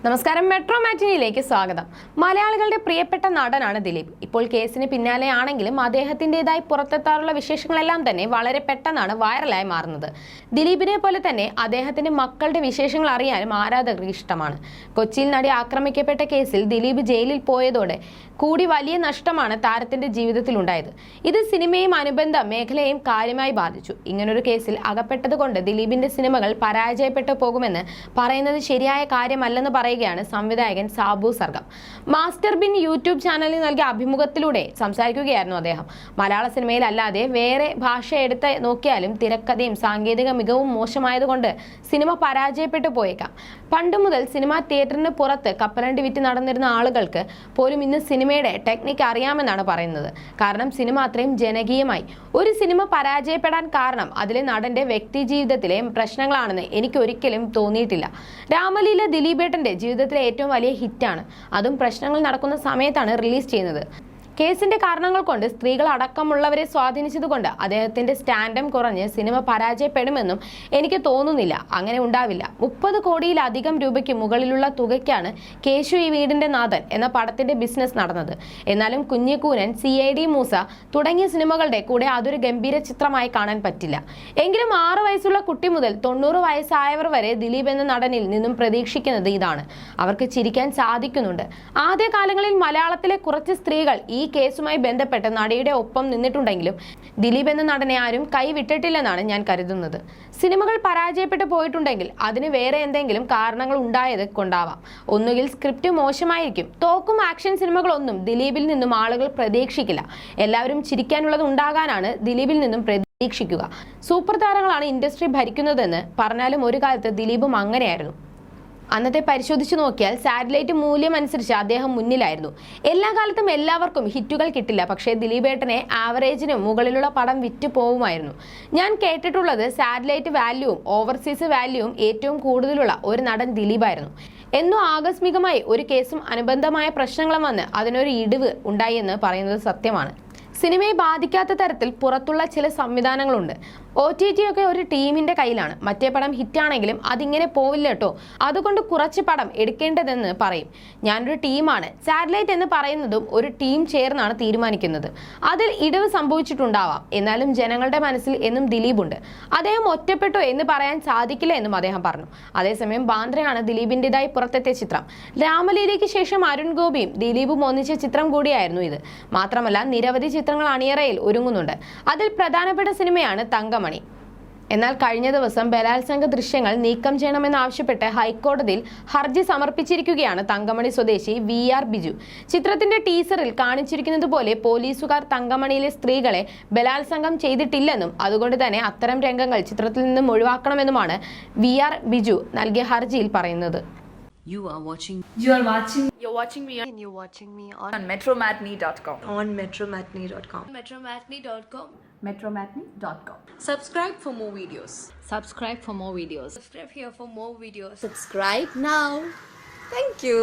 നമസ്കാരം, മെട്രോ മാറ്റിനിയിലേക്ക് സ്വാഗതം. മലയാളികളുടെ പ്രിയപ്പെട്ട നടനാണ് ദിലീപ്. ഇപ്പോൾ കേസിന് പിന്നാലെയാണെങ്കിലും അദ്ദേഹത്തിൻ്റെതായി പുറത്തെത്താറുള്ള വിശേഷങ്ങളെല്ലാം തന്നെ വളരെ പെട്ടെന്നാണ് വൈറലായി മാറുന്നത്. ദിലീപിനെ പോലെ തന്നെ അദ്ദേഹത്തിന്റെ മക്കളുടെ വിശേഷങ്ങൾ അറിയാനും ആരാധകർക്ക് ഇഷ്ടമാണ്. കൊച്ചിയിൽ നടി ആക്രമിക്കപ്പെട്ട കേസിൽ ദിലീപ് ജയിലിൽ പോയതോടെ കൂടി വലിയ നഷ്ടമാണ് താരത്തിന്റെ ജീവിതത്തിൽ ഉണ്ടായത്. ഇത് സിനിമയും അനുബന്ധ മേഖലയെയും കാര്യമായി ബാധിച്ചു. ഇങ്ങനൊരു കേസിൽ അകപ്പെട്ടതുകൊണ്ട് ദിലീപിന്റെ സിനിമകൾ പരാജയപ്പെട്ടു പോകുമെന്ന് പറയുന്നത് ശരിയായ കാര്യമല്ലെന്ന് പറയുകയാണ് സംവിധായകൻ സാബു സർഗം. മാസ്റ്റർ ബിൻ യൂട്യൂബ് ചാനലിൽ നൽകിയ അഭിമുഖത്തിലൂടെ സംസാരിക്കുകയായിരുന്നു അദ്ദേഹം. മലയാള സിനിമയിൽ അല്ലാതെ വേറെ ഭാഷ എടുത്ത് നോക്കിയാലും തിരക്കഥയും സാങ്കേതിക മികവും മോശമായതുകൊണ്ട് സിനിമ പരാജയപ്പെട്ടു പോയേക്കാം. പണ്ട് മുതൽ സിനിമാ തിയേറ്ററിന് പുറത്ത് കപ്പലണ്ടി വിറ്റ് നടന്നിരുന്ന ആളുകൾക്ക് പോലും ഇന്ന് സിനിമയുടെ ടെക്നിക്ക് അറിയാമെന്നാണ് പറയുന്നത്. കാരണം സിനിമ അത്രയും ജനകീയമായി. ഒരു സിനിമ പരാജയപ്പെടാൻ കാരണം അതിലെ നടന്റെ വ്യക്തി ജീവിതത്തിലെ പ്രശ്നങ്ങളാണെന്ന് എനിക്ക് ഒരിക്കലും തോന്നിയിട്ടില്ല. രാമലീല ദിലീപേട്ടന്റെ ജീവിതത്തിലെ ഏറ്റവും വലിയ ഹിറ്റാണ്. അതും പ്രശ്നങ്ങൾ നടക്കുന്ന സമയത്താണ് റിലീസ് ചെയ്യുന്നത്. കേസിന്റെ കാരണങ്ങൾ കൊണ്ട് സ്ത്രീകൾ അടക്കമുള്ളവരെ സ്വാധീനിച്ചതുകൊണ്ട് അദ്ദേഹത്തിന്റെ സ്റ്റാൻഡം കുറഞ്ഞ് സിനിമ പരാജയപ്പെടുമെന്നും എനിക്ക് തോന്നുന്നില്ല. അങ്ങനെ ഉണ്ടാവില്ല. 30 കോടിയിലധികം രൂപയ്ക്ക് മുകളിലുള്ള തുകയ്ക്കാണ് കേശു ഈ വീടിന്റെ നാഥൻ എന്ന പടത്തിന്റെ ബിസിനസ് നടന്നത്. എന്നാലും കുഞ്ഞിക്കൂനൻ, CID മൂസ തുടങ്ങിയ സിനിമകളുടെ കൂടെ അതൊരു ഗംഭീര ചിത്രമായി കാണാൻ പറ്റില്ല. എങ്കിലും 6 വയസ്സുള്ള കുട്ടി മുതൽ 90 വയസ്സായവർ വരെ ദിലീപ് എന്ന നടനിൽ നിന്നും പ്രതീക്ഷിക്കുന്നത് ഇതാണ്. അവർക്ക് ചിരിക്കാൻ സാധിക്കുന്നുണ്ട്. ആദ്യ കാലങ്ങളിൽ മലയാളത്തിലെ കുറച്ച് സ്ത്രീകൾ ഈ കേസുമായി ബന്ധപ്പെട്ട് നടിയുടെ ഒപ്പം നിന്നിട്ടുണ്ടെങ്കിലും ദിലീപ് എന്ന നടനെ ആരും കൈവിട്ടിട്ടില്ലെന്നാണ് ഞാൻ കരുതുന്നത്. സിനിമകൾ പരാജയപ്പെട്ടു പോയിട്ടുണ്ടെങ്കിൽ അതിന് വേറെ എന്തെങ്കിലും കാരണങ്ങൾ ഉണ്ടായത് കൊണ്ടാവാം. ഒന്നുകിൽ സ്ക്രിപ്റ്റ് മോശമായിരിക്കും. തോക്കും ആക്ഷൻ സിനിമകളൊന്നും ദിലീപിൽ നിന്നും ആളുകൾ പ്രതീക്ഷിക്കില്ല. എല്ലാവരും ചിരിക്കാനുള്ളത് ഉണ്ടാകാനാണ് ദിലീപിൽ നിന്നും പ്രതീക്ഷിക്കുക. സൂപ്പർ താരങ്ങളാണ് ഇൻഡസ്ട്രി ഭരിക്കുന്നതെന്ന് പറഞ്ഞാലും ഒരു കാലത്ത് ദിലീപും അങ്ങനെയായിരുന്നു. അന്നത്തെ പരിശോധിച്ചു നോക്കിയാൽ സാറ്റലൈറ്റ് മൂല്യം അനുസരിച്ച് അദ്ദേഹം മുന്നിലായിരുന്നു. എല്ലാ കാലത്തും എല്ലാവർക്കും ഹിറ്റുകൾ കിട്ടില്ല. പക്ഷേ ദിലീപേട്ടനെ ആവറേജിന് മുകളിലുള്ള പടം വിറ്റ് പോവുമായിരുന്നു. ഞാൻ കേട്ടിട്ടുള്ളത് സാറ്റലൈറ്റ് വാല്യൂവും ഓവർസീസ് വാല്യൂവും ഏറ്റവും കൂടുതലുള്ള ഒരു നടൻ ദിലീപായിരുന്നു. എന്നും ആകസ്മികമായി ഒരു കേസും അനുബന്ധമായ പ്രശ്നങ്ങളും വന്ന് അതിനൊരു ഇടിവ് ഉണ്ടായി എന്ന് പറയുന്നത് സത്യമാണ്. സിനിമയെ ബാധിക്കാത്ത തരത്തിൽ പുറത്തുള്ള ചില സംവിധാനങ്ങളുണ്ട്. OTT ഒക്കെ ഒരു ടീമിന്റെ കയ്യിലാണ്. മറ്റേ പടം ഹിറ്റാണെങ്കിലും അതിങ്ങനെ പോവില്ല കേട്ടോ, അതുകൊണ്ട് കുറച്ച് പടം എടുക്കേണ്ടതെന്ന് പറയും. ഞാനൊരു ടീമാണ്. സാറ്റലൈറ്റ് എന്ന് പറയുന്നതും ഒരു ടീം ചേർന്നാണ് തീരുമാനിക്കുന്നത്. അതിൽ ഇടിവ് സംഭവിച്ചിട്ടുണ്ടാവാം. എന്നാലും ജനങ്ങളുടെ മനസ്സിൽ എന്നും ദിലീപുണ്ട്. അദ്ദേഹം ഒറ്റപ്പെട്ടു എന്ന് പറയാൻ സാധിക്കില്ല എന്നും അദ്ദേഹം പറഞ്ഞു. അതേസമയം ബാന്ദ്രയാണ് ദിലീപിൻ്റെതായി പുറത്തെത്തിയ ചിത്രം. രാമലീലയ്ക്ക് ശേഷം അരുൺ ഗോപിയും ദിലീപും ഒന്നിച്ച ചിത്രം കൂടിയായിരുന്നു ഇത്. മാത്രമല്ല നിരവധി ചിത്രങ്ങൾ അണിയറയിൽ ഒരുങ്ങുന്നുണ്ട്. അതിൽ പ്രധാനപ്പെട്ട സിനിമയാണ് തങ്കമണി. എന്നാൽ കഴിഞ്ഞ ദിവസം ബലാത്സംഗ ദൃശ്യങ്ങൾ നീക്കം ചെയ്യണമെന്നാവശ്യപ്പെട്ട് ഹൈക്കോടതിയിൽ ഹർജി സമർപ്പിച്ചിരിക്കുകയാണ് തങ്കമണി സ്വദേശി VR ബിജു. ചിത്രത്തിന്റെ ടീസറിൽ കാണിച്ചിരിക്കുന്നത് പോലെ പോലീസുകാർ തങ്കമണിയിലെ സ്ത്രീകളെ ബലാത്സംഗം ചെയ്തിട്ടില്ലെന്നും അതുകൊണ്ട് തന്നെ അത്തരം രംഗങ്ങൾ ചിത്രത്തിൽ നിന്നും ഒഴിവാക്കണമെന്നുമാണ് VR ബിജു നൽകിയ ഹർജിയിൽ പറയുന്നത്. You're watching me on metromatney.com. metromatney.com. metromatney.com. Subscribe for more videos. Subscribe for more videos. Subscribe here for more videos. Subscribe now. Thank you.